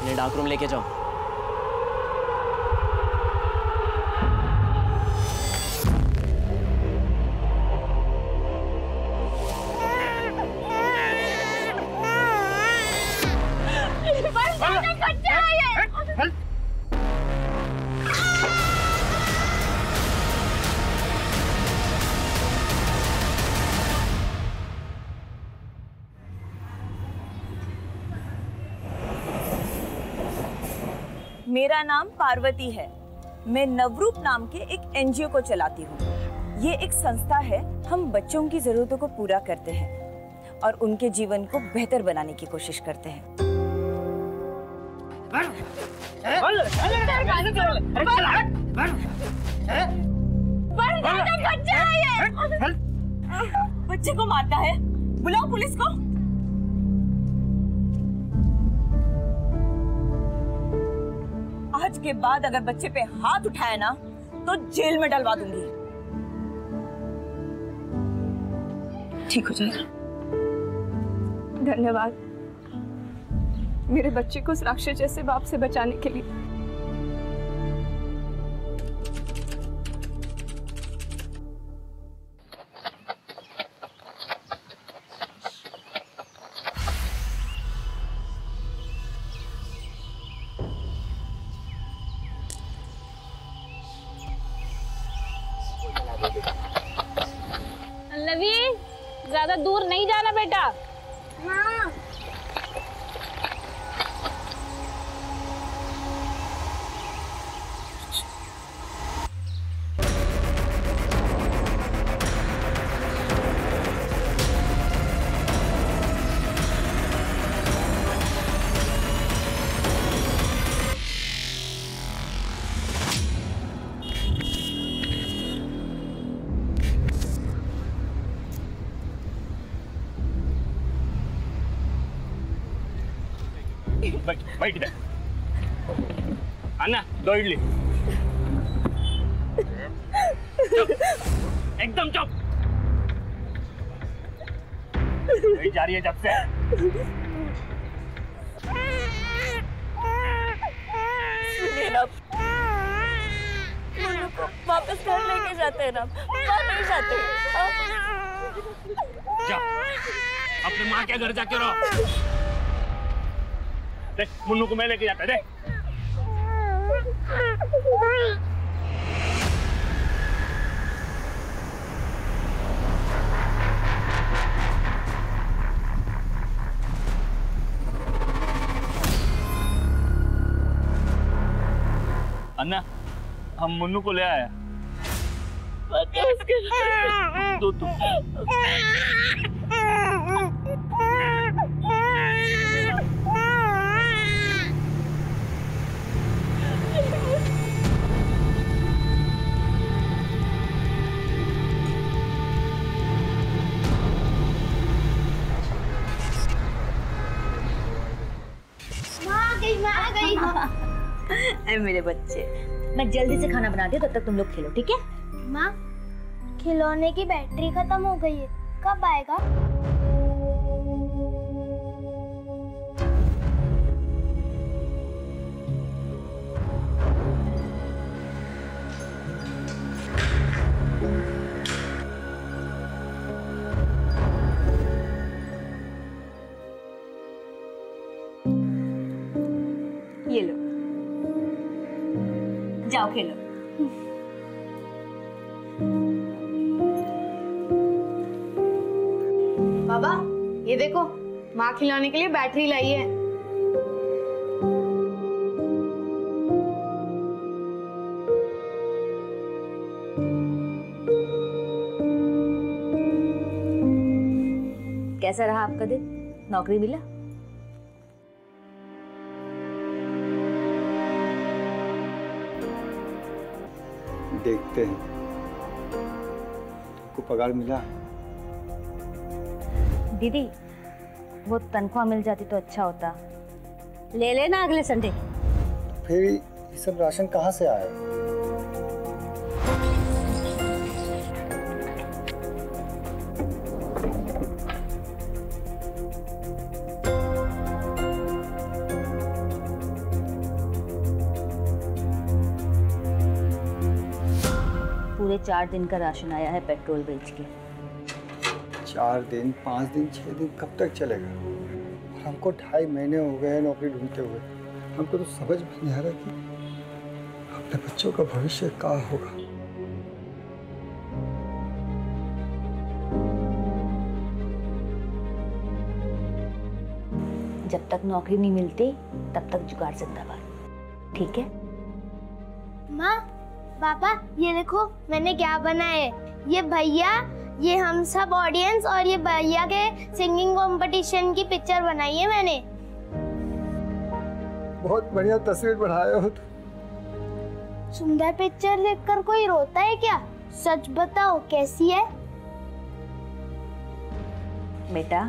इन्हें dark room लेके जाओ। मेरा नाम पार्वती है। मैं नवरूप नाम के एक एनजीओ को चलाती हूँ। ये एक संस्था है। हम बच्चों की जरूरतों को पूरा करते हैं और उनके जीवन को बेहतर बनाने की कोशिश करते हैं। बच्चे को मारता है, बुलाओ पुलिस को। आज के बाद अगर बच्चे पे हाथ उठाया ना तो जेल में डलवा दूंगी। ठीक हो जाएगा। धन्यवाद मेरे बच्चे को उस राक्षस जैसे बाप से बचाने के लिए। पल्लवी, ज्यादा दूर नहीं जाना बेटा। हाँ। बैठ दे। अन्ना, 2 इडली। एकदम चुप। वही जा रही है जब से। सुनिए ना, मुन्नू को वापस घर लेके जाते हैं ना, वहाँ नहीं जाते। जा, अपने माँ के घर जाके रहो। देख, मुन्नू को मैं लेके जाता। देख। अन्ना, हम मुन्नू को ले आया। तो अरे मेरे बच्चे, मैं जल्दी से खाना बना दिया, तब तक तुम लोग खेलो, ठीक है? माँ, खिलौने की बैटरी खत्म हो गई है, कब आएगा? ये लो, जाओ खेलो। बाबा, ये देखो, माँ खिलाने के लिए बैटरी लाई है। कैसा रहा आपका दिन? नौकरी मिला? देखते हैं। को पगार मिला? दीदी, वो तनख्वाह मिल जाती तो अच्छा होता। ले लेना अगले संडे। फिर ये सब राशन कहाँ से आया? पूरे 4 दिन का राशन आया है पेट्रोल बेच के। 4 दिन, 5 दिन, 6 दिन कब तक चलेगा? और हमको 2.5 महीने हो गए नौकरी ढूंढते हुए। हमको तो समझ में नहीं आ रहा कि अपने बच्चों का भविष्य क्या होगा। जब तक नौकरी नहीं मिलती तब तक जुगाड़ जिंदाबाद, ठीक है? माँ, पापा, ये देखो मैंने क्या बनाया है। ये भैया, ये हम सब ऑडियंस और ये भैया के सिंगिंग कंपटीशन की पिक्चर बनाई है मैंने। बहुत बढ़िया तस्वीर बनाए हो तुम। सुंदर पिक्चर देखकर कोई रोता है क्या? सच बताओ कैसी है? बेटा,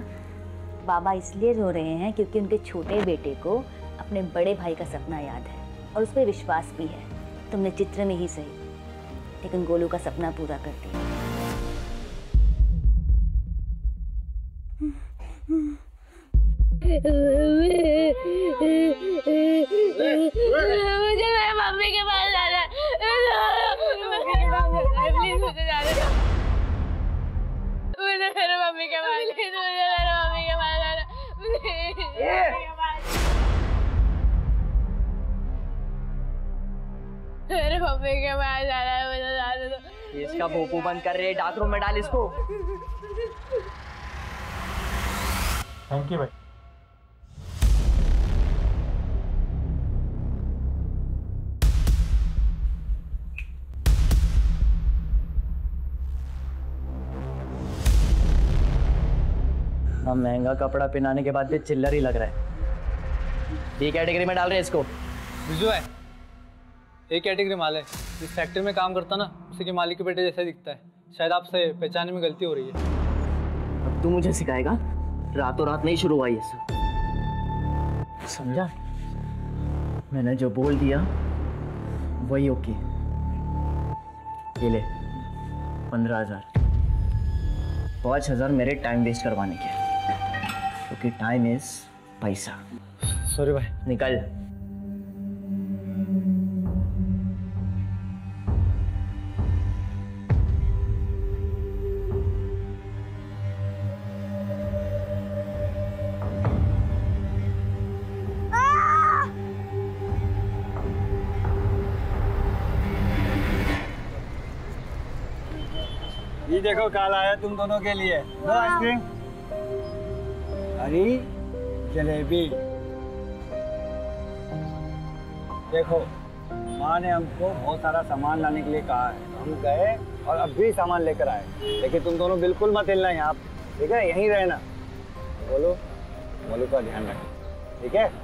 बाबा इसलिए रो रहे हैं क्योंकि उनके छोटे बेटे को अपने बड़े भाई का सपना याद है और उस पर विश्वास भी है। तुमने चित्र में ही सही, लेकिन गोलू का सपना पूरा कर दिया। मुझे मेरे मम्मी के पास जाना है। प्लीज मुझे जाने दो। मुझे मेरे मम्मी के पास, प्लीज मुझे मेरे मम्मी के पास जाना। मेरे मम्मी के पास जाना है, मुझे जाने दो। इसका भोपू बंद कर रहे, डार्क रूम में डाल इसको। थैंक यू भाई। हम महंगा कपड़ा पहनाने के बाद भी चिल्लर ही लग रहा है। ये कैटेगरी में डाल रहे हैं इसको। बिजू है, एक कैटेगरी माल है। जिस फैक्ट्री में काम करता ना, उसी के मालिक के बेटे जैसा दिखता है। शायद आपसे पहचानने में गलती हो रही है। अब तू मुझे सिखाएगा? रातों रात नहीं शुरू हुआ ये सब, समझा? मैंने जो बोल दिया वही ओके। ये ले 15,000, 5,000 मेरे टाइम वेस्ट करवाने के, क्योंकि टाइम इज पैसा। सॉरी भाई। निकल। ये देखो काल आया तुम दोनों के लिए। लो आइसक्रीम। अरे जलेबी। देखो, माँ ने हमको बहुत सारा सामान लाने के लिए कहा है। हम गए और अब भी सामान लेकर आए। लेकिन तुम दोनों बिल्कुल मत हिलना यहाँ, ठीक है? यहीं रहना। बोलो, बोलो का ध्यान रखो, ठीक है?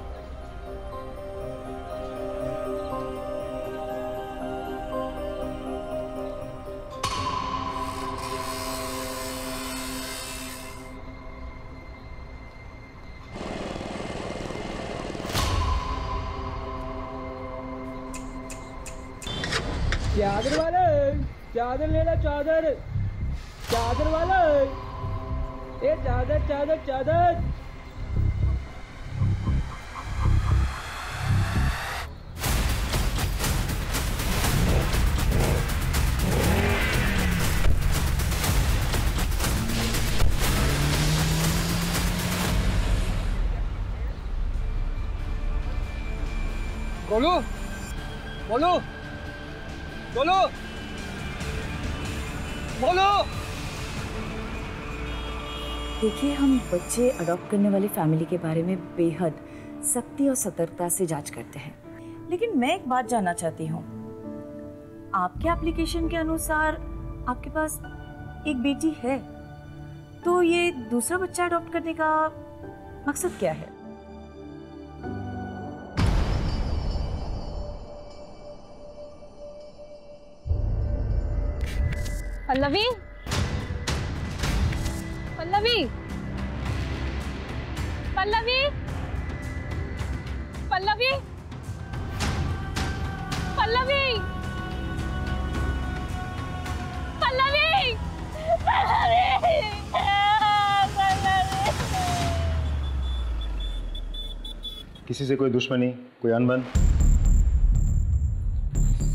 चादर वाले, चादर ले लो, चादर। चादर वाले, ये चादर चादर चादर। गोलू, गोलू, बोलो, बोलो। देखिए, हम बच्चे अडॉप्ट करने वाली फैमिली के बारे में बेहद सख्ती और सतर्कता से जांच करते हैं। लेकिन मैं एक बात जानना चाहती हूँ, आपके एप्लीकेशन के अनुसार आपके पास एक बेटी है, तो ये दूसरा बच्चा अडॉप्ट करने का मकसद क्या है? पल्लवी, पल्लवी, पल्लवी, पल्लवी, पल्लवी, पल्लवी, किसी से कोई दुश्मनी, कोई अनबन?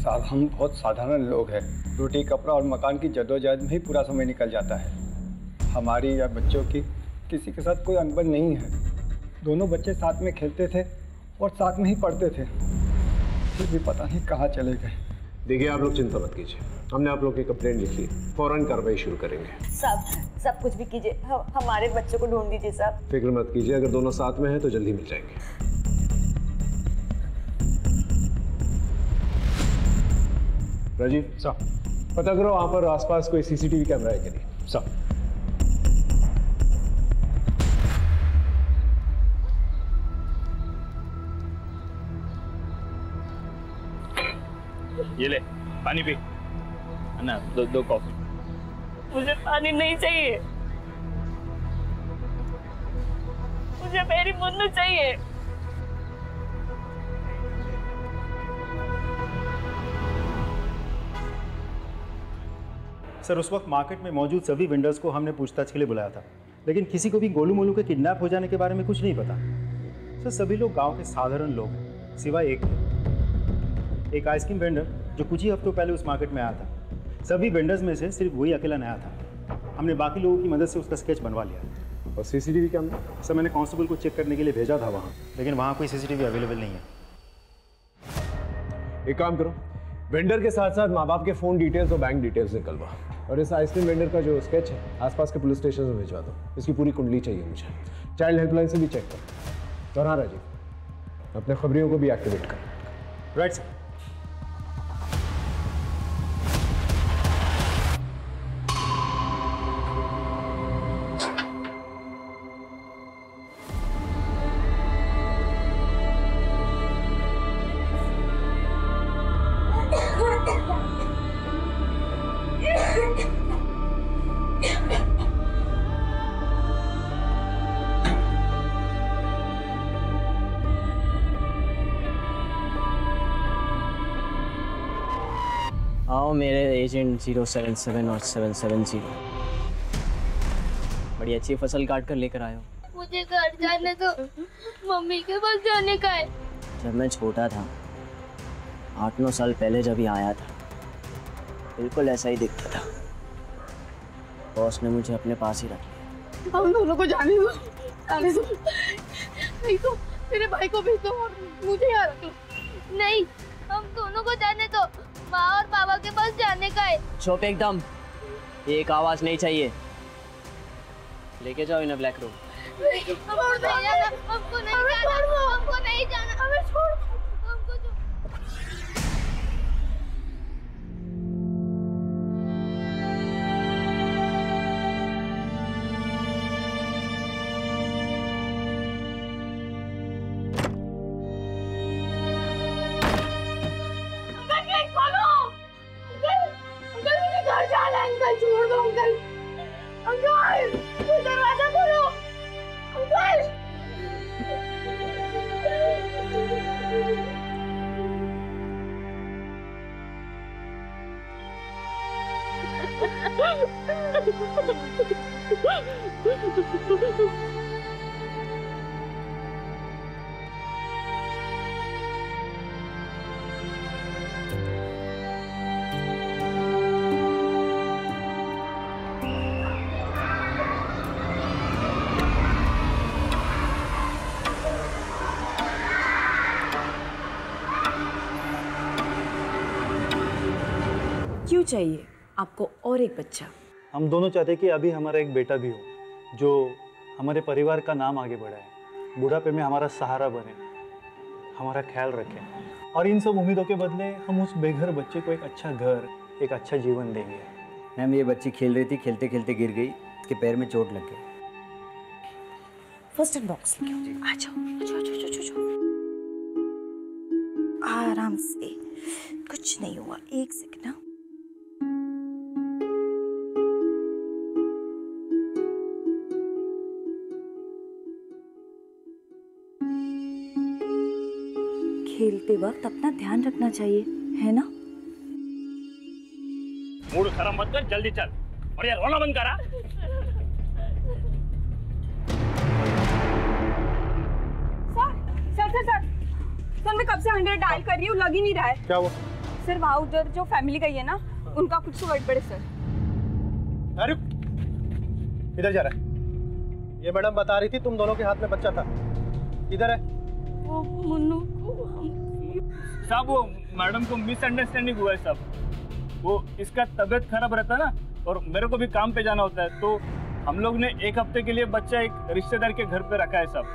साहब हम बहुत साधारण लोग हैं। रोटी कपड़ा और मकान की जद्दोजहद में ही पूरा समय निकल जाता है। हमारी या बच्चों की किसी के साथ कोई अनबन नहीं है। दोनों बच्चे साथ में खेलते थे और साथ में ही पढ़ते थे, फिर भी पता नहीं कहाँ चले गए। देखिए आप लोग चिंता मत कीजिए, हमने आप लोग की कंप्लेंट लिख ली, फौरन कार्रवाई शुरू करेंगे। सब कुछ भी कीजिए, हमारे बच्चों को ढूंढ दीजिए साहब। फिक्र मत कीजिए, अगर दोनों साथ में हैं तो जल्दी मिल जाएंगे। राजीव साहब पता करो वहाँ पर आसपास कोई सीसीटीवी कैमरा है कि नहीं। साहब ये ले पानी पी। अन्ना दो कॉफी। मुझे पानी नहीं चाहिए, मुझे मेरी मुन्नू चाहिए। सर उस वक्त मार्केट में मौजूद सभी वेंडर्स को हमने पूछताछ के लिए बुलाया था, लेकिन किसी को भी गोलू मोलू के किडनैप हो जाने के बारे में कुछ नहीं पता। सर सभी लोग गांव के साधारण लोग हैं, सिवाय एक आइसक्रीम वेंडर जो कुछ ही हफ्तों पहले उस मार्केट में आया था। सभी वेंडर्स में से सिर्फ वही अकेला नया था। हमने बाकी लोगों की मदद से उसका स्केच बनवा लिया। और सीसीटीवी कैमरा? सर मैंने कांस्टेबल को चेक करने के लिए भेजा था वहाँ, लेकिन वहाँ कोई सीसीटीवी अवेलेबल नहीं है। एक काम करो, वेंडर के साथ साथ माँ बाप के फ़ोन डिटेल्स और बैंक डिटेल्स निकलवा, और इस आइसक्रीम वेंडर का जो स्केच है आसपास के पुलिस स्टेशन में भिजवा दो। इसकी पूरी कुंडली चाहिए मुझे। चाइल्ड हेल्पलाइन से भी चेक करो। और हाँ राजीव, अपने खबरियों को भी एक्टिवेट कर। Right sir. आओ मेरे एजेंट 077 और 770, बड़ी अच्छी फसल काट कर लेकर आए हो। मुझे घर जाने दो, मम्मी के पास जाने का है। जब मैं छोटा था, 8-9 साल पहले जब ये आया था, बिल्कुल ऐसा ही दिखता था। बॉस ने मुझे अपने पास ही रख लिया। हम दोनों को जाने दो, जाने दो। नहीं तो मेरे भाई को भेज दो और मुझे यहाँ रख लो। नहीं, हम दोनों को जाने दो, माँ और पापा के पास जाने का है। चुप एकदम, एक आवाज नहीं चाहिए। लेके जाओ इन्हें ब्लैक रूम। हमको नहीं जाना, हमको नहीं जाना, हमको नहीं जाना, हमें छोड़ दो, हमको जो अंकल छोड़ दो, अंकल, अंकल, दरवाजा खोलो, अंकल। क्यों चाहिए आपको और एक बच्चा? हम दोनों चाहते कि अभी हमारा एक बेटा भी हो, जो हमारे परिवार का नाम आगे बढ़ाए, बुढ़ापे में हमारा सहारा बने, हमारा ख्याल रखे। और इन सब उम्मीदों के बदले हम उस बेघर बच्चे को एक अच्छा घर, एक अच्छा जीवन देंगे। मैम ये बच्ची खेल रही थी, खेलते खेलते गिर गई, इसके पैर में चोट लग गई। फर्स्ट एड बॉक्स आ जाओ, आराम से, कुछ नहीं हुआ। एक सेकंड ना। खेलते वक्त अपना ध्यान रखना चाहिए, है ना? मूड खराब मत कर, जल्दी चल। और यार रोना बंद करा। सर मैं कब से 100 डायल कर रही हूँ, लग ही नहीं रहा है। क्या हुआ? सर वहाँ उधर जो फैमिली गई है ना, उनका कुछ तो गड़बड़ है सर। अरे इधर जा रहा है? ये मैडम बता रही थी तुम दोनों के हाथ में बच्चा था, इधर है। वो मुन्नू को साहब वो मैडम को मिसअंडरस्टैंडिंग हुआ है साहब। वो इसका तबीयत खराब रहता है ना, और मेरे को भी काम पे जाना होता है, तो हम लोग ने 1 हफ्ते के लिए बच्चा एक रिश्तेदार के घर पे रखा है साहब।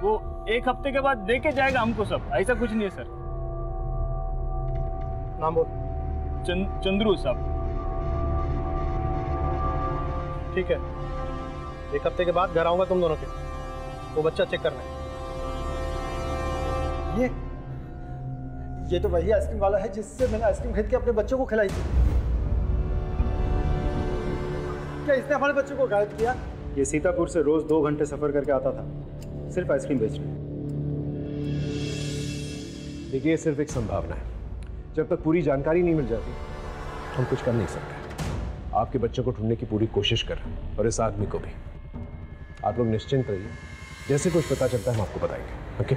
वो 1 हफ्ते के बाद दे के जाएगा हमको सब, ऐसा कुछ नहीं है सर। नाम बोल। चंद्रू साहब। ठीक है, 1 हफ्ते के बाद घर आऊंगा तुम दोनों के, वो बच्चा चेक करना है। ये तो वही आइसक्रीम वाला है जिससे मैंने आइसक्रीम खरीद के अपने बच्चों को खिलाई थी। क्या इसने हमारे बच्चों को गायब किया? ये सीतापुर से रोज 2 घंटे सफर करके आता था, सिर्फ आइसक्रीम बेचने। देखिए, सिर्फ एक संभावना है, जब तक पूरी जानकारी नहीं मिल जाती हम कुछ कर नहीं सकते। आपके बच्चों को ढूंढने की पूरी कोशिश कर रहे हैं, और इस आदमी को भी। आप लोग निश्चिंत रहिए, जैसे कुछ पता चलता है हम आपको बताएंगे। ओके?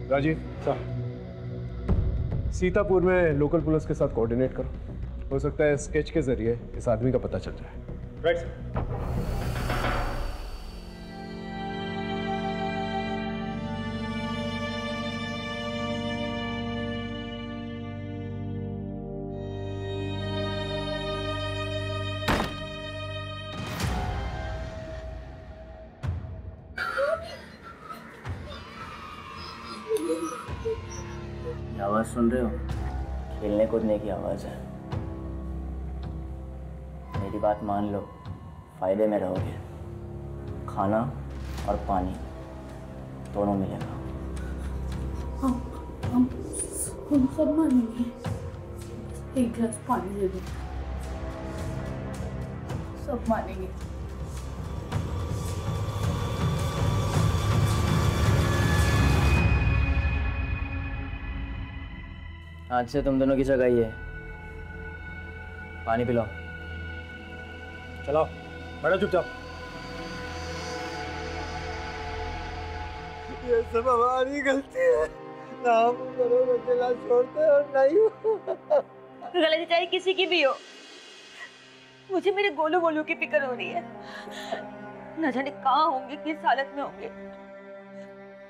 राजीव सर, सीतापुर में लोकल पुलिस के साथ कोऑर्डिनेट करो, हो सकता है स्केच के जरिए इस आदमी का पता चल जाए। Right sir. आवाज सुन रहे हो? खेलने कूदने की आवाज है। मेरी बात मान लो, फायदे में रहोगे। खाना और पानी दोनों मिलेगा। हम सब मानेंगे। एक गिलास पानी दे दो, सब मानेंगे। आज से तुम दोनों की जगह ही है। पानी पिलाओ। चलाओ, बैठो चुपचाप। ये सब हमारी गलती है, ना हम दोनों को अकेला छोड़ते और नहीं। गलती चाहे किसी की भी हो, मुझे मेरे गोलू गोलू की फिक्र हो रही है। न जाने कहाँ होंगे, किस हालत में होंगे।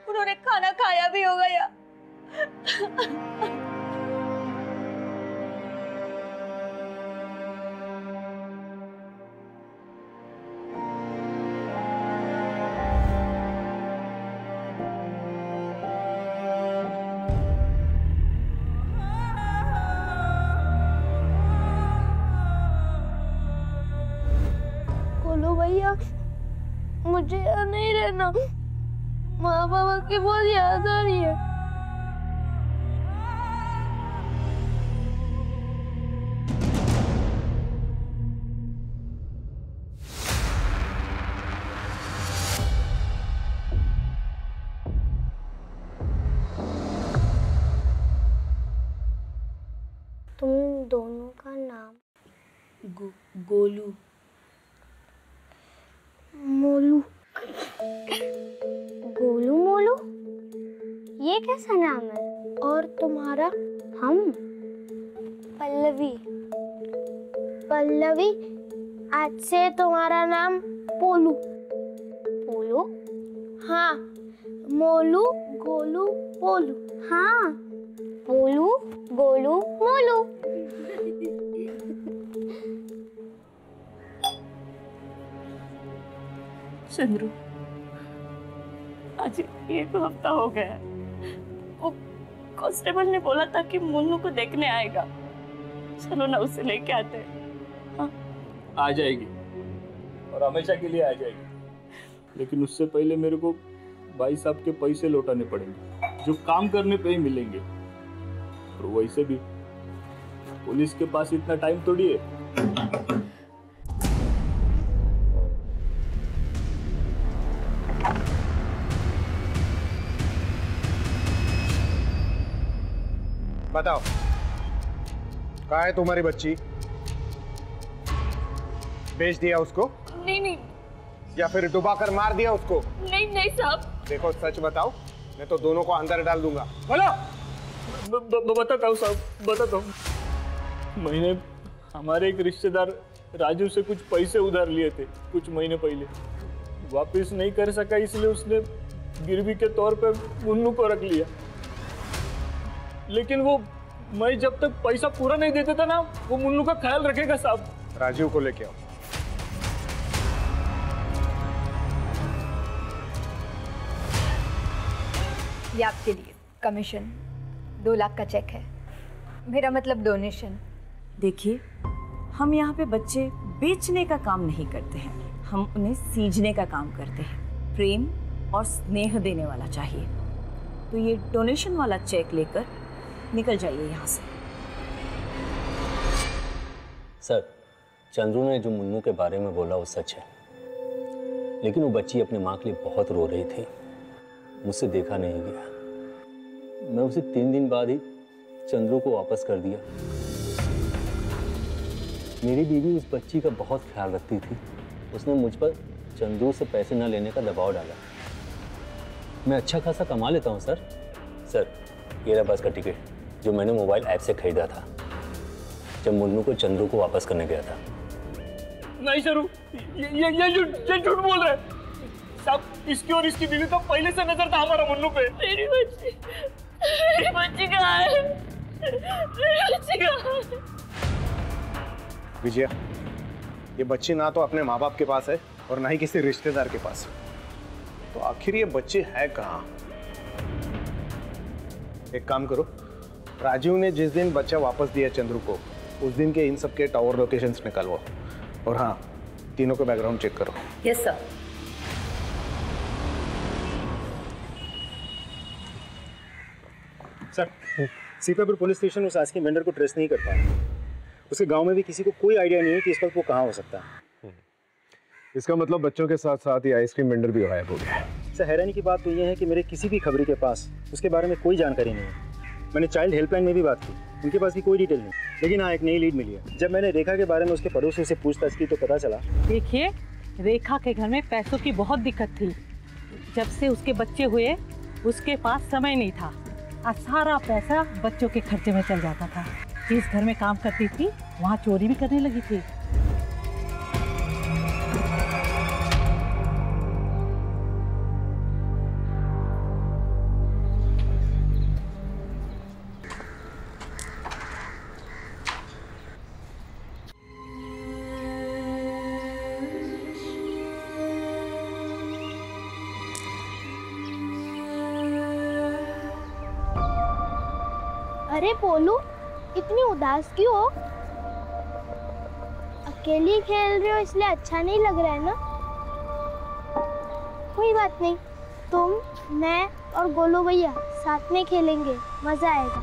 उन्होंने खाना खाया भी होगा या भैया, मुझे यहाँ नहीं रहना। माँ बाबा की बहुत याद आ रही है। तुम दोनों का नाम गोलू मोलू। गोलू मोलू, ये कैसा नाम है? और तुम्हारा? हम पल्लवी। पल्लवी, आज से तुम्हारा नाम पोलू। पोलू? हाँ, मोलू गोलू पोलू। हाँ, पोलू गोलू मोलू। चंद्रू, आज 1 हफ्ता हो गया। वो कांस्टेबल ने बोला था कि मुन्नू को देखने आएगा। चलो ना, उसे लेके आते हैं। हाँ? आ जाएगी, और हमेशा के लिए आ जाएगी। लेकिन उससे पहले मेरे को भाई साहब के पैसे लौटाने पड़ेंगे, जो काम करने पे ही मिलेंगे। और वैसे भी पुलिस के पास इतना टाइम थोड़ी है। बताओ, कहाँ है तुम्हारी बच्ची? बेच दिया उसको? नहीं नहीं। या फिर डुबा कर मार दिया उसको? नहीं नहीं साहब, देखो सच बताओ, मैं तो दोनों को अंदर डाल दूंगा। बोलो। बताता हूँ साहब, बताता हूँ। मैंने हमारे एक रिश्तेदार राजू से कुछ पैसे उधार लिए थे कुछ महीने पहले, वापस नहीं कर सका, इसलिए उसने गिरवी के तौर पे मुन्नू को रख लिया। लेकिन वो मैं जब तक पैसा पूरा नहीं देता था ना, वो मुन्नू का ख्याल रखेगा साहब। राजीव को लेके आओ। ये आपके लिए कमीशन 2 लाख का चेक है, मेरा मतलब डोनेशन। देखिए, हम यहाँ पे बच्चे बेचने का काम नहीं करते हैं, हम उन्हें सींचने का काम करते हैं। प्रेम और स्नेह देने वाला चाहिए, तो ये डोनेशन वाला चेक लेकर निकल जाइए यहाँ से। सर, चंद्रू ने जो मुन्नू के बारे में बोला वो सच है, लेकिन वो बच्ची अपनी माँ के लिए बहुत रो रही थी, मुझसे देखा नहीं गया। मैं उसे 3 दिन बाद ही चंद्रू को वापस कर दिया। मेरी बीवी उस बच्ची का बहुत ख्याल रखती थी, उसने मुझ पर चंद्रू से पैसे न लेने का दबाव डाला। मैं अच्छा खासा कमा लेता हूँ सर। सर, ये रहा बस का टिकट जो मैंने मोबाइल ऐप से खरीदा था जब मुन्नू को चंद्रू को वापस करने गया था। नहीं सर, ये झूठ बोल रहे हैं साहब। इसकी और इसकी बीवी का पहले से नजर था हमारा मुन्नू पे। मेरी बच्ची कहाँ है? मेरी बच्ची कहाँ है? विजया, ये बच्ची ना तो अपने माँ बाप के पास है और ना ही किसी रिश्तेदार के पास, तो आखिर ये बच्ची है कहाँ? एक काम करो, राजीव ने जिस दिन बच्चा वापस दिया चंद्रू को, उस दिन के इन सब के टावर लोकेशंस निकालो, और हाँ, तीनों का बैकग्राउंड चेक करो। Yes sir. Sir, Sitapur police station उस आइसक्रीम वेंडर को ट्रेस नहीं कर पाया। उसके गांव में भी किसी को कोई आइडिया नहीं है कि इस वक्त वो कहाँ हो सकता है। इसका मतलब बच्चों के साथ साथ ये आइसक्रीम वेंडर भी गायब हो गया है। सर, हैरानी की बात तो ये है कि मेरे किसी भी खबरी के पास उसके बारे में कोई जानकारी नहीं है। मैंने चाइल्ड हेल्पलाइन में भी बात की, उनके पास भी कोई डिटेल नहीं। लेकिन हाँ, एक नई लीड मिली है। जब मैंने रेखा के बारे में उसके पड़ोसियों से पूछताछ की तो पता चला। देखिए, रेखा के घर में पैसों की बहुत दिक्कत थी। जब से उसके बच्चे हुए उसके पास समय नहीं था और सारा पैसा बच्चों के खर्चे में चल जाता था। जिस घर में काम करती थी वहाँ चोरी भी करने लगी थी। अरे पोलू, इतनी उदास क्यों हो? अकेली खेल रहे हो इसलिए अच्छा नहीं लग रहा है ना? कोई बात नहीं, तुम, मैं और गोलू भैया साथ में खेलेंगे, मजा आएगा।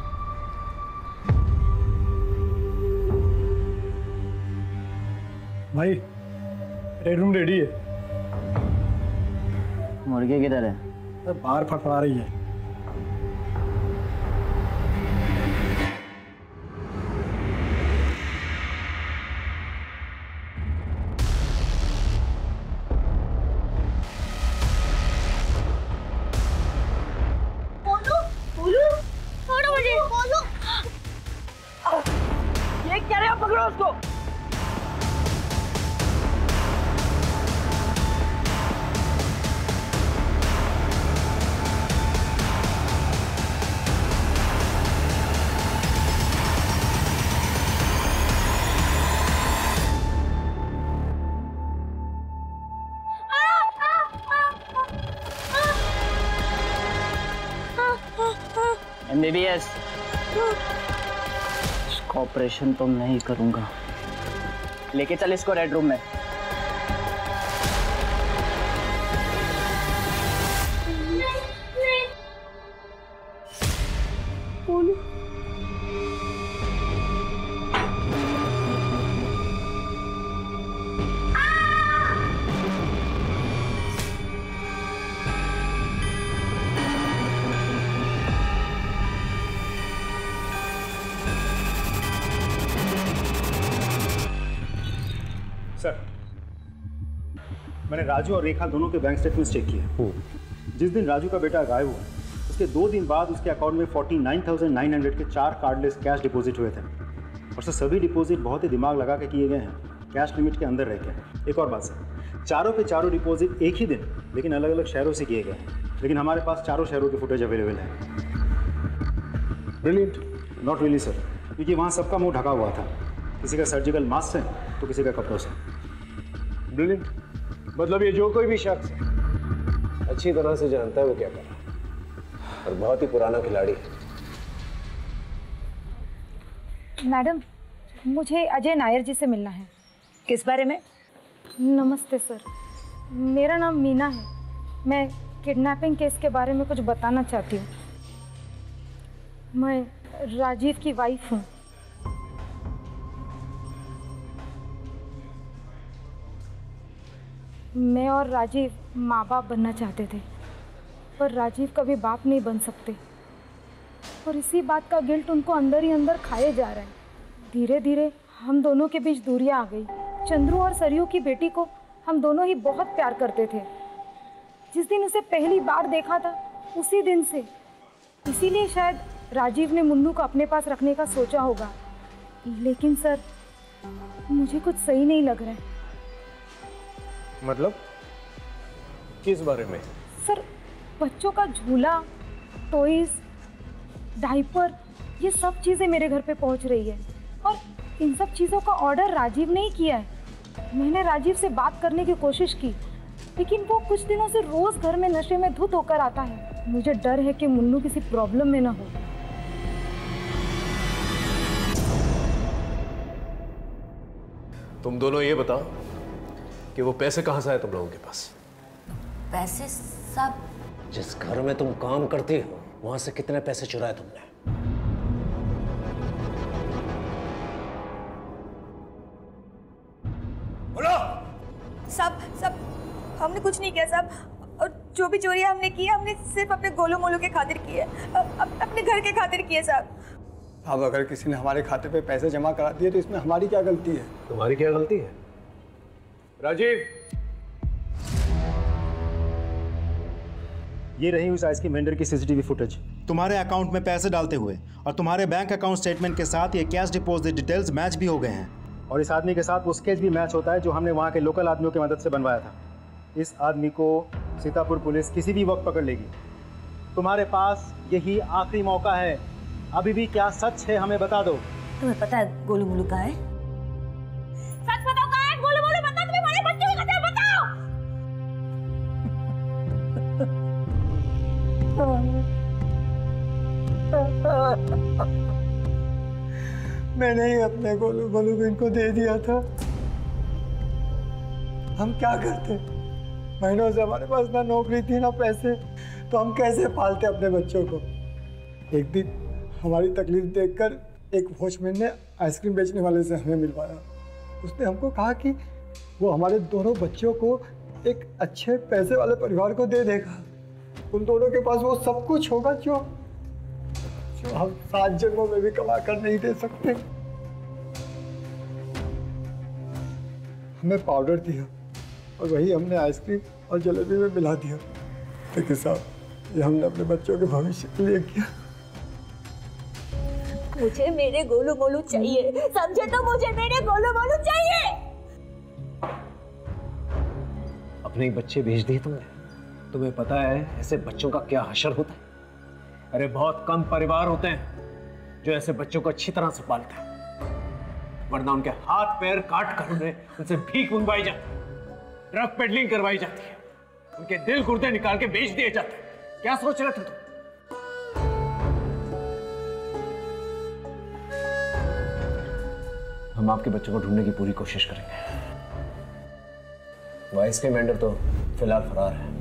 भाई, रेड रूम रेडी है। मुर्गी किधर है? बाहर फड़फड़ा रही है। ये क्या रहे हो? पकड़ो उसको। MBBS, इसका ऑपरेशन तो नहीं करूंगा। लेके चल इसको रेड रूम में। सर, मैंने राजू और रेखा दोनों के बैंक स्टेटमेंट्स चेक किए। जिस दिन राजू का बेटा गायब हुआ उसके 2 दिन बाद उसके अकाउंट में 49,900 के 4 कार्डलेस कैश डिपॉजिट हुए थे। और सर सभी डिपॉजिट बहुत ही दिमाग लगा के किए गए हैं, कैश लिमिट के अंदर रहते हैं। एक और बात सर, चारों के चारों डिपॉजिट एक ही दिन लेकिन अलग अलग शहरों से किए गए हैं, लेकिन हमारे पास चारों शहरों के फुटेज अवेलेबल है। ब्रिलियंट। नॉट रियली सर, क्योंकि वहाँ सबका मुंह ढका हुआ था, किसी का सर्जिकल मास्क से तो किसी का कपड़ों से। ब्रिलियंट। मतलब ये जो कोई भी शख्स है अच्छी तरह से जानता है वो क्या कर रहा है और बहुत ही पुराना खिलाड़ी है। मैडम, मुझे अजय नायर जी से मिलना है। किस बारे में? नमस्ते सर, मेरा नाम मीना है। मैं किडनैपिंग केस के बारे में कुछ बताना चाहती हूँ। मैं राजीव की वाइफ हूँ। मैं और राजीव माँ बाप बनना चाहते थे, पर राजीव कभी बाप नहीं बन सकते और इसी बात का गिल्ट उनको अंदर ही अंदर खाए जा रहा है। धीरे धीरे हम दोनों के बीच दूरियां आ गई। चंद्रू और सरयू की बेटी को हम दोनों ही बहुत प्यार करते थे। जिस दिन उसे पहली बार देखा था उसी दिन से, इसीलिए शायद राजीव ने मुन्नू को अपने पास रखने का सोचा होगा। लेकिन सर, मुझे कुछ सही नहीं लग रहा है। मतलब किस बारे में? सर, बच्चों का झूला, टॉयज, डायपर, ये सब चीज़ें मेरे घर पे पहुंच रही है और इन सब चीज़ों का ऑर्डर राजीव ने ही किया है। मैंने राजीव से बात करने की कोशिश की, लेकिन वो कुछ दिनों से रोज़ घर में नशे में धुत होकर आता है। मुझे डर है कि मुन्नू किसी प्रॉब्लम में ना हो। तुम दोनों ये बताओ कि वो पैसे कहाँ से आए तुम लोगों के पास? पैसे सब जिस घर में तुम काम करती हो वहां से कितने पैसे चुराए तुमने? बोलो। सब हमने कुछ नहीं किया साहब, और जो भी चोरी हमने की हमने सिर्फ अपने गोलू मोलू के खातिर की है, अपने घर के खातिर की है साहब। अब अगर किसी ने हमारे खाते पे पैसे जमा करा दिए तो इसमें हमारी क्या गलती है? तुम्हारी क्या गलती है? राजीव, ये रही उस आइसक्रीम वेंडर की सीसीटीवी फुटेज, तुम्हारे अकाउंट में पैसे डालते हुए, और तुम्हारे बैंक अकाउंट स्टेटमेंट के साथ ये कैश डिपॉजिट डिटेल्स मैच भी हो गए हैं। और इस आदमी के साथ वो स्केच भी मैच होता है जो हमने वहाँ के लोकल आदमियों की मदद से बनवाया था। इस आदमी को सीतापुर पुलिस किसी भी वक्त पकड़ लेगी। तुम्हारे पास यही आखिरी मौका है। अभी भी क्या सच है हमें बता दो। तुम्हें पता है गोलू मोलू कहाँ है? सच बताओ, कहाँ है गोलू मोलू? बताओ, तुम्हें हमारे बच्चों की कथा बताओ। मैंने ही अपने गोलू मोलू को इनको दे दिया था। हम क्या करते? महीनों से हमारे पास ना नौकरी थी ना पैसे, तो हम कैसे पालते अपने बच्चों को? एक दिन हमारी तकलीफ देखकर एक वॉचमैन ने आइसक्रीम बेचने वाले से हमें मिलवाया। उसने हमको कहा कि वो हमारे दोनों बच्चों को एक अच्छे पैसे वाले परिवार को दे देगा। उन दोनों के पास वो सब कुछ होगा जो हम 7 जन्मों में भी कमा कर नहीं दे सकते। हमें पाउडर दिया और वही हमने आइसक्रीम और जलेबी में मिला दिया। लेकिन साहब, ये हमने अपने बच्चों के भविष्य के लिए किया। मुझे मेरे गोलू मोलू चाहिए, समझे? तो मुझे मेरे गोलू मोलू चाहिए। अपने बच्चे भेज दिए तुमने? तुम्हें पता है ऐसे बच्चों का क्या हशर होता है? अरे बहुत कम परिवार होते हैं जो ऐसे बच्चों को अच्छी तरह से पालते हैं, वरना उनके हाथ पैर काट कर उनसे भीख मंगवाई जाती है, ड्रग पेडलिंग करवाई जाती है, उनके दिल गुर्दे निकाल के बेच दिए जाते हैं। क्या सोच रहे थे तुम? हम आपके बच्चों को ढूंढने की पूरी कोशिश करेंगे। वो आइसक्रीम वेंडर तो फिलहाल फरार है।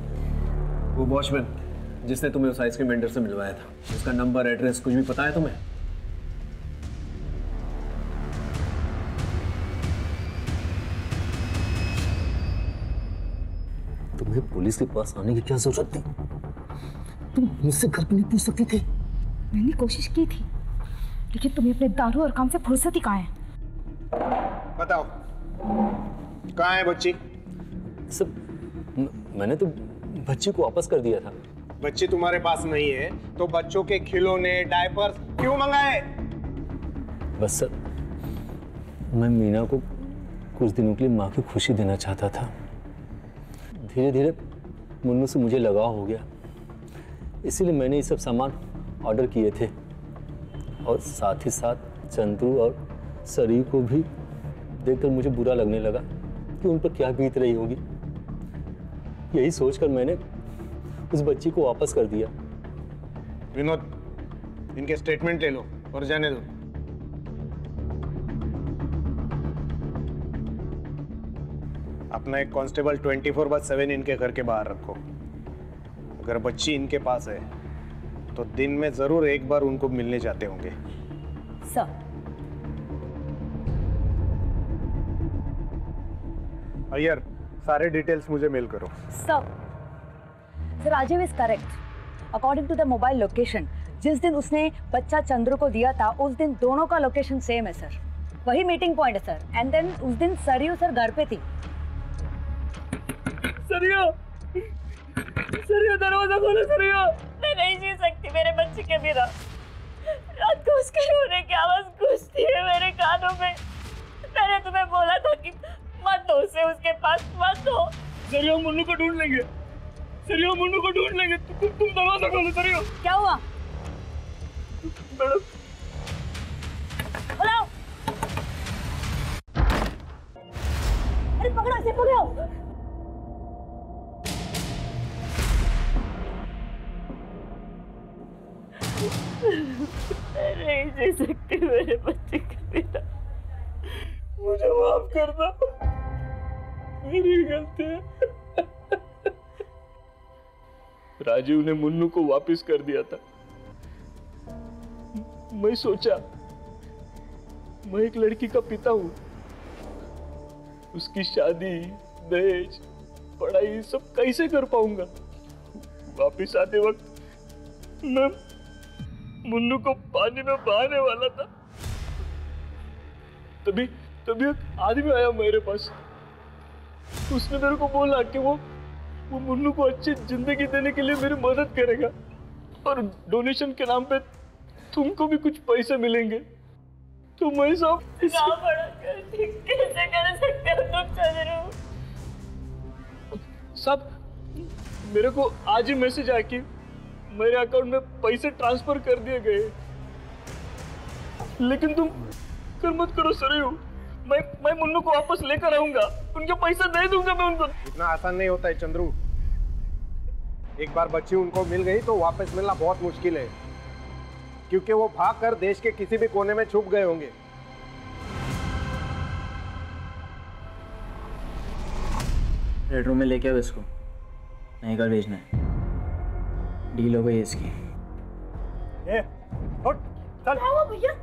वो वॉचमैन जिसने तुम्हें उस आइसक्रीम वेंडर से मिलवाया था, उसका नंबर, एड्रेस कुछ भी पता है तुम्हें? तुम्हें पुलिस के पास आने की क्या जरूरत थी? तुम मुझसे घर पे नहीं पूछ सकती थी? मैंने कोशिश की थी, लेकिन तुम्हें अपने दारू और काम से फुर्सत ही कहाँ है? बताओ, कहाँ है बच्ची? सब मैंने तो बच्ची को वापस कर दिया था। बच्ची तुम्हारे पास नहीं है तो बच्चों के खिलौने डायपर्स क्यों मंगाए? बस सर, मैं मीना को कुछ दिनों के लिए माँ की खुशी देना चाहता था। धीरे धीरे मुन्नू से मुझे लगाव हो गया, इसीलिए मैंने ये सब सामान ऑर्डर किए थे और साथ ही साथ चंद्रू और सरयू को भी देखकर मुझे बुरा लगने लगा कि उन पर क्या बीत रही होगी। यही सोचकर मैंने उस बच्ची को वापस कर दिया। विनोद, इनके स्टेटमेंट ले लो और जाने दो। अपना एक कांस्टेबल 24/7 इनके घर के बाहर रखो। अगर बच्ची इनके पास है तो दिन में जरूर एक बार उनको मिलने जाते होंगे। सर। अय्यर, सारे डिटेल्स मुझे मेल करो। Sir, Rajiv is correct. According to the mobile location, जिस दिन उसने बच्चा चंद्रू को दिया था उस दिन दोनों का लोकेशन सेम है सर। वही मीटिंग पॉइंट है सर। एंड देन उस दिन सरयू सर घर पे थी। सरयू, सरयू दरवाजा खोलो। सरयू, मैं नहीं जी सकती मेरे बच्चे के बिना। रात को उसके रोने की आवाज गूंजती है मेरे कानों में। मैंने तुम्हें बोला था कि मत दो उसे उसके पास, मत दो। सरयू, मुन्नू को ढूंढ लेंगे। सरयू, मुन्नू को ढूंढ लेंगे। तुम दरवाजा खोलो। सरयू, क्या हुआ? मैडम, हेलो, अरे पकड़ो इसे, पकड़ो। मैं नहीं जी सकती मेरे बच्चे के बिना। मुझे माफ कर दो, मेरी गलती है। राजीव ने मुन्नू को वापस कर दिया था। मैं सोचा मैं एक लड़की का पिता हूं, उसकी शादी, दहेज, पढ़ाई सब कैसे कर पाऊंगा। वापस आते वक्त मैं मुन्नू को पानी में बहाने वाला था। तभी एक आदमी आया मेरे पास। उसने मेरे को बोला कि वो मुन्नू को अच्छी जिंदगी देने के लिए मेरी मदद करेगा और डोनेशन के नाम पे तुमको भी कुछ पैसे मिलेंगे। तो मैं सब कैसे कर सकते हो तुम चंद्रू? सब मेरे को आज ही मैसेज आया कि मेरे अकाउंट में पैसे ट्रांसफर कर दिए गए। लेकिन तुम कर मत करो सरयू, मैं मुन्नू को वापस लेकर आऊंगा, उनके पैसे दे दूंगा मैं उनको। इतना आसान नहीं होता है चंद्रू। एक बार बच्ची उनको मिल गई तो वापस मिलना बहुत मुश्किल है, क्योंकि वो भागकर देश के किसी भी कोने में छुप गए होंगे। बेडरूम में लेके आओ इसको, नहीं कर भेजना है। डील हो गई इसकी। ए, उठ, चल। भैया,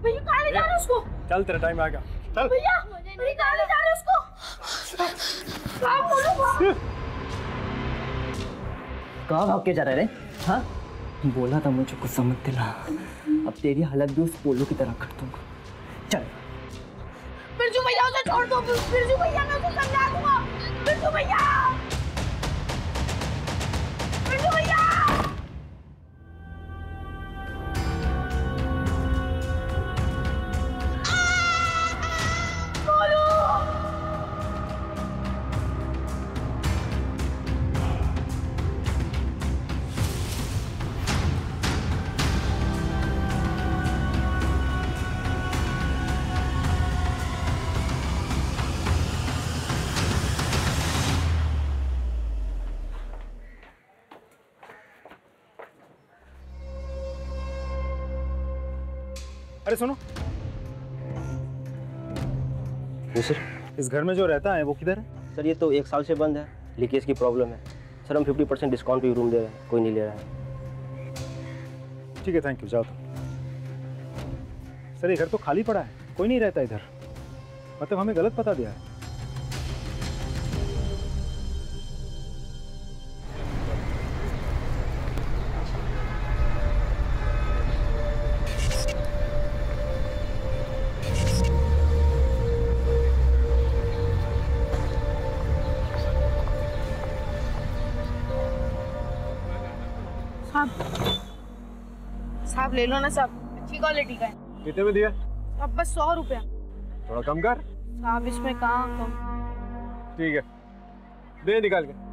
भैया कहाँ ले जा रहे हो उसको? चल, तेरा टाइम आ गया। चल। भैया, कहाँ ले जा रहे हो उसको? कहाँ बोलो? कहाँ भाग के जा रहे रे? हाँ, बोला था मुझे कुछ समझ दिला। अब तेरी हालत भी उस पोलो की तरह कर दूंगा। चल। बिरजू भैया उसे छोड़ दो। बिरजू भैया, मैं उसे समझा दूंगा। बिरजू भैया, बिरजू भैया। अरे सुनो। जी सर। इस घर में जो रहता है वो किधर है? सर ये तो 1 साल से बंद है, लीकेज की प्रॉब्लम है। सर हम 50% डिस्काउंट पे रूम दे रहे हैं, कोई नहीं ले रहा है। ठीक है, थैंक यू, जाओ तुम। सर ये घर तो खाली पड़ा है, कोई नहीं रहता इधर। मतलब हमें गलत पता दिया है। हाँ साहब ले लो ना साहब, अच्छी क्वालिटी का है। कितने में दिया? अब बस 100 रुपया। थोड़ा कम कर। साहब इसमें कहाँ कम। ठीक है, दे निकाल के।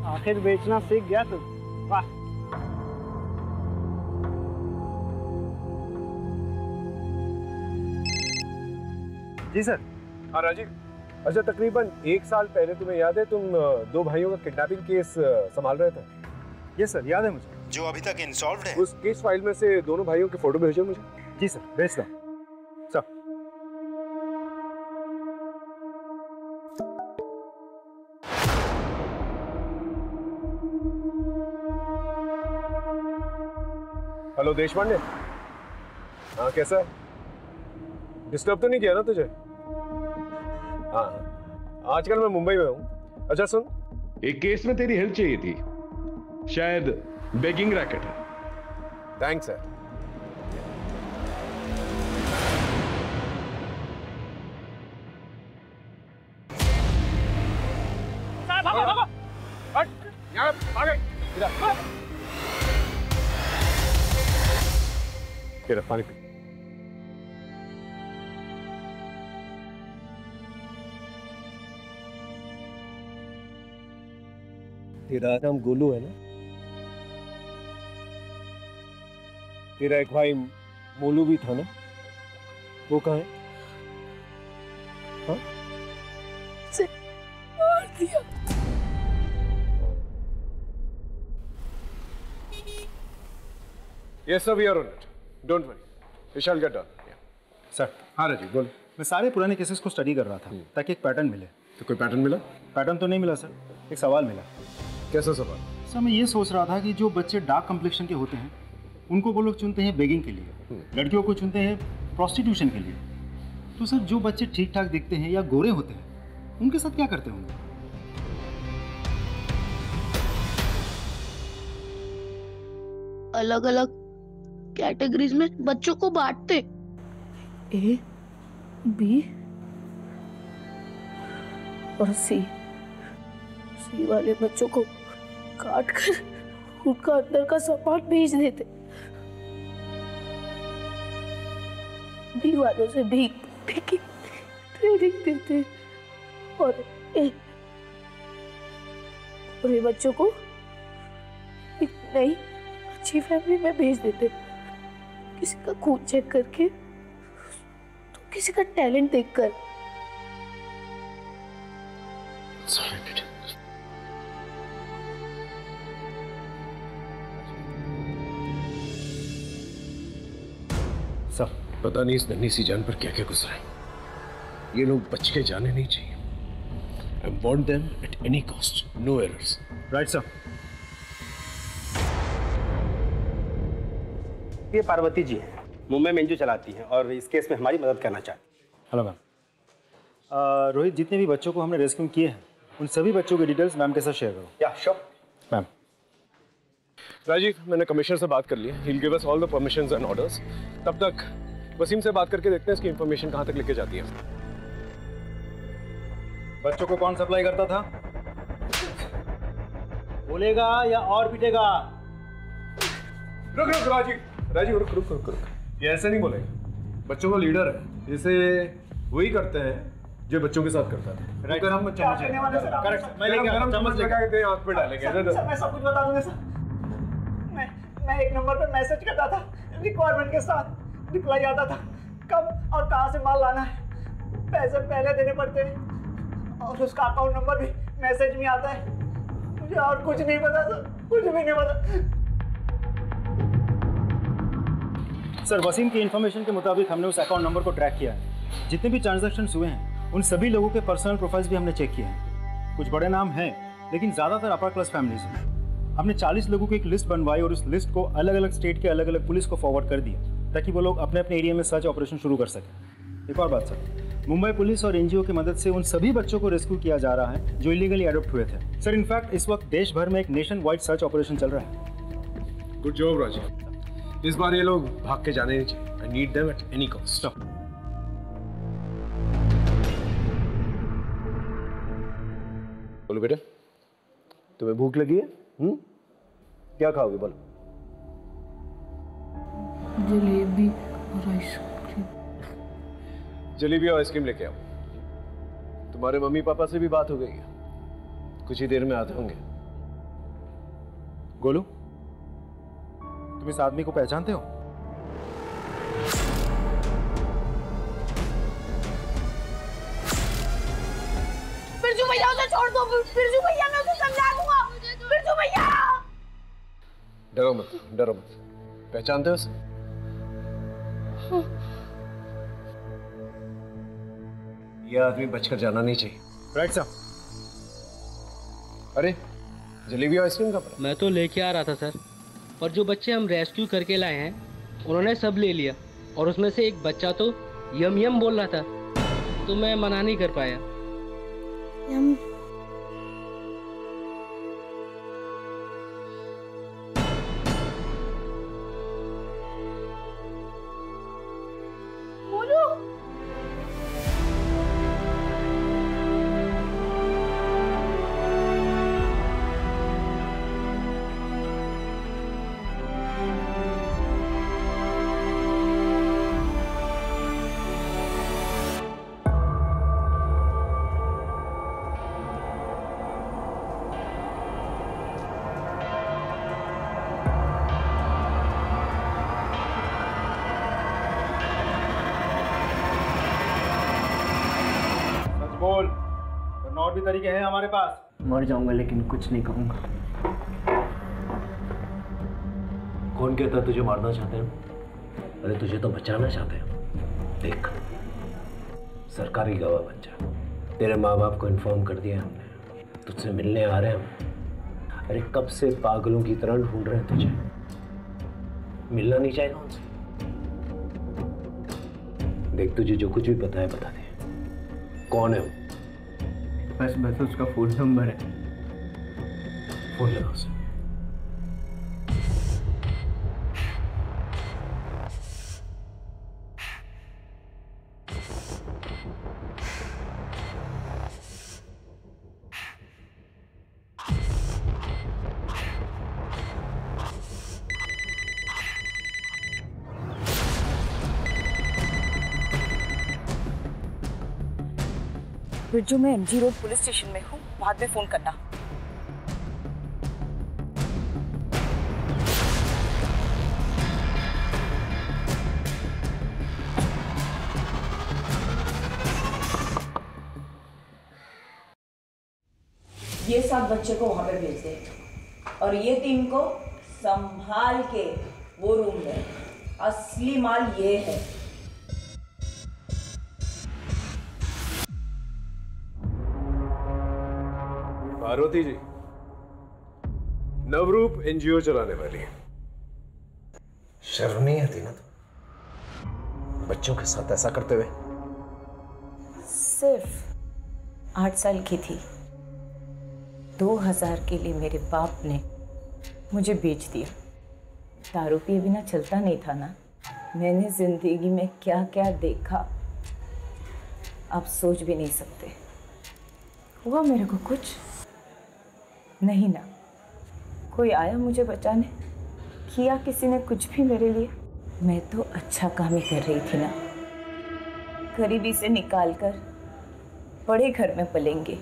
आखिर बेचना सीख गया तू, वाह। जी सर। हाँ राजीव, अच्छा तकरीबन 1 साल पहले तुम्हें याद है तुम 2 भाइयों का किडनैपिंग केस संभाल रहे थे? यस सर, याद है मुझे। जो अभी तक इनसॉल्व्ड है। उस केस फाइल में से दोनों भाइयों की फोटो भेजो मुझे। जी सर, भेजता हूँ। Sir hello Deshpande. हाँ कैसा है? डिस्टर्ब तो नहीं किया ना तुझे? हाँ आजकल मैं मुंबई में हूँ। अच्छा सुन, एक केस में तेरी हेल्प चाहिए थी, शायद बेगिंग रैकेट है। Thanks sir. पानी पी। तेरा नाम गोलू है ना? तेरा एक भाई मोलू भी था ना? वो कहाँ है? हाँ? से मार दिया। Yes sir, we are on it. Don't worry. We shall get done. Sir. हाँ राजीव बोल। मैं सारे पुराने केसेस को स्टडी कर रहा था ताकि एक पैटर्न मिले। तो कोई पैटर्न मिला? पैटर्न तो नहीं मिला सर, एक सवाल मिला। कैसा सवाल? सर मैं ये सोच रहा था कि जो बच्चे डार्क कम्प्लेक्शन के होते हैं उनको वो लोग चुनते हैं बेगिंग के लिए, लड़कियों को चुनते हैं प्रोस्टिट्यूशन के लिए। तो सर जो बच्चे ठीक ठाक दिखते हैं या गोरे होते हैं उनके साथ क्या करते होंगे? अलग अलग कैटेगरीज में बच्चों को बांटते, ए, बी और सी। सी वाले बच्चों को काट कर उनका अंदर का सामान भेज देते, बी वालों से भीख की ट्रेनिंग देते और ए बच्चों को एक नई अच्छी फैमिली में भेज देते, किसी का खून चेक करके तो किसी का टैलेंट देखकर। सब पता नहीं इस नन्ही सी जान पर क्या क्या गुजरा है। ये लोग बच के जाने नहीं चाहिए। I want them at any cost, no errors. Right sir. ये पार्वती जी है, मुंबई में एनजीओ चलाती हैं और इस केस में हमारी मदद करना चाहती हैं। Hello ma'am. रोहित, जितने भी बच्चों को हमने रेस्क्यू किए हैं उन सभी बच्चों की डिटेल्स मैम के साथ शेयर करो। या श्योर मैम। राजीव, मैंने कमिश्नर से बात कर ली है। He'll give us all the permissions and orders. तब तक वसीम से बात करके देखते हैं इसकी इंफॉर्मेशन कहाँ तक लेके जाती है। बच्चों को कौन सप्लाई करता था? बोलेगा या और पीटेगा? रुक रुक राजीव, राजीव रुक रुक रुक रुक। ये ऐसे नहीं बोलेगा। बच्चों का लीडर है, इसे वही करते हैं जो बच्चों के साथ करता है। अगर हम चम्मच करेक्ट, मैं लेके चम्मच लगा के आंख पे डालेंगे। सर मैं सब कुछ बता दूंगा सर। मैं एक नंबर पे मैसेज करता था, रिक्वायरमेंट के साथ रिप्लाई आता था कब और कहाँ से माल लाना है, पैसे पहले देने पड़ते हैं और उसका अकाउंट नंबर भी मैसेज में आता है। मुझे और कुछ नहीं पता सर, कुछ भी नहीं पता। सर वसीम की इंफॉर्मेशन के मुताबिक हमने उस अकाउंट नंबर को ट्रैक किया है। जितने भी ट्रांजैक्शंस हुए हैं उन सभी लोगों के पर्सनल प्रोफाइल्स भी हमने चेक किए हैं। कुछ बड़े नाम हैं लेकिन ज़्यादातर अपर क्लास फैमिलीज हैं। हमने 40 लोगों की एक लिस्ट बनवाई और उस लिस्ट को अलग अलग स्टेट के अलग अलग पुलिस को फॉरवर्ड कर दिया ताकि वो लोग अपने अपने एरिया में सर्च ऑपरेशन शुरू कर सकें। एक और बात सर, मुंबई पुलिस और एनजीओ की मदद से उन सभी बच्चों को रेस्क्यू किया जा रहा है जो इलीगली अडॉप्ट हुए थे। सर इनफैक्ट इस वक्त देश भर में एक नेशन वाइड सर्च ऑपरेशन चल रहा है। Good job Rajiv. इस बार ये लोग भाग के जाने नहीं चाहिए। I need them at any cost. बोलो बेटा, तुम्हें भूख लगी है? क्या खाओगे बोलो? जलेबी और आइसक्रीम। जलेबी और आइसक्रीम लेके आओ। तुम्हारे मम्मी पापा से भी बात हो गई है, कुछ ही देर में आते होंगे। गोलू, तुम इस आदमी को पहचानते हो? बिरजू भैया उसे छोड़ दो। बिरजू भैया मैं उसे समझा दूंगा। बिरजू भैया। डरो मत, डरो मत। पहचानते हो उसे? यह आदमी बचकर जाना नहीं चाहिए। Right sir. अरे जलेबी और आइसक्रीम का मैं तो लेके आ रहा था सर, पर जो बच्चे हम रेस्क्यू करके लाए हैं उन्होंने सब ले लिया, और उसमें से एक बच्चा तो यम यम बोल रहा था, तो मैं मना नहीं कर पाया। यम। बोल, वरना और भी तरीके हैं हमारे पास। मर जाऊंगा लेकिन कुछ नहीं कहूंगा। कौन कहता तुझे मारना चाहते हैं? अरे तुझे तो बचाना चाहते हैं। देख, सरकारी गवाह बन जा। तेरे माँ बाप को इन्फॉर्म कर दिया हमने, तुझसे मिलने आ रहे हैं हम। अरे कब से पागलों की तरह ढूंढ रहे हैं तुझे। मिलना नहीं चाहेगा उनसे? देख, तुझे जो कुछ भी पता है बता दे। कौन है वो? बस उसका फोन नंबर है। फोन लगा उसे। बिरजू, मैं एमजी रोड पुलिस स्टेशन में हूँ, बाद में फोन करना। ये 7 बच्चे को वहां पे भेज दे और ये टीम को संभाल के वो रूम में। असली माल ये है। पार्वती जी, नवरूप एनजीओ चलाने वाली है। शर्म नहीं आती ना तो बच्चों के साथ ऐसा करते हुए? सिर्फ 8 साल की थी, 2000 के लिए मेरे बाप ने मुझे बेच दिया। दारू पिए बिना चलता नहीं था ना। मैंने जिंदगी में क्या क्या देखा आप सोच भी नहीं सकते। हुआ मेरे को कुछ नहीं ना। कोई आया मुझे बचाने? किया किसी ने कुछ भी मेरे लिए? मैं तो अच्छा काम ही कर रही थी ना। गरीबी से निकाल कर बड़े घर में पलेंगे।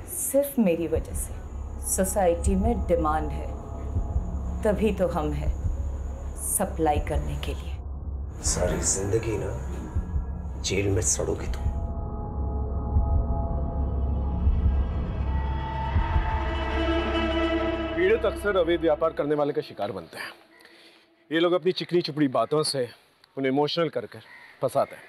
सिर्फ मेरी वजह से सोसाइटी में डिमांड है, तभी तो हम हैं सप्लाई करने के लिए। सारी जिंदगी ना जेल में सड़ोगी तुम। पीड़ित अक्सर अवैध व्यापार करने वाले का शिकार बनते हैं। ये लोग अपनी चिकनी चुपड़ी बातों से उन्हें इमोशनल कर फंसाते हैं।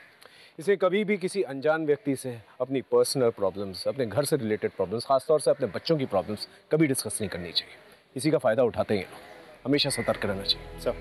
इसे कभी भी किसी अनजान व्यक्ति से अपनी पर्सनल प्रॉब्लम्स, अपने घर से रिलेटेड प्रॉब्लम्स, खासतौर से अपने बच्चों की प्रॉब्लम्स कभी डिस्कस नहीं करनी चाहिए। इसी का फ़ायदा उठाते हैं ये लोग। हमेशा सतर्क रहना चाहिए। सर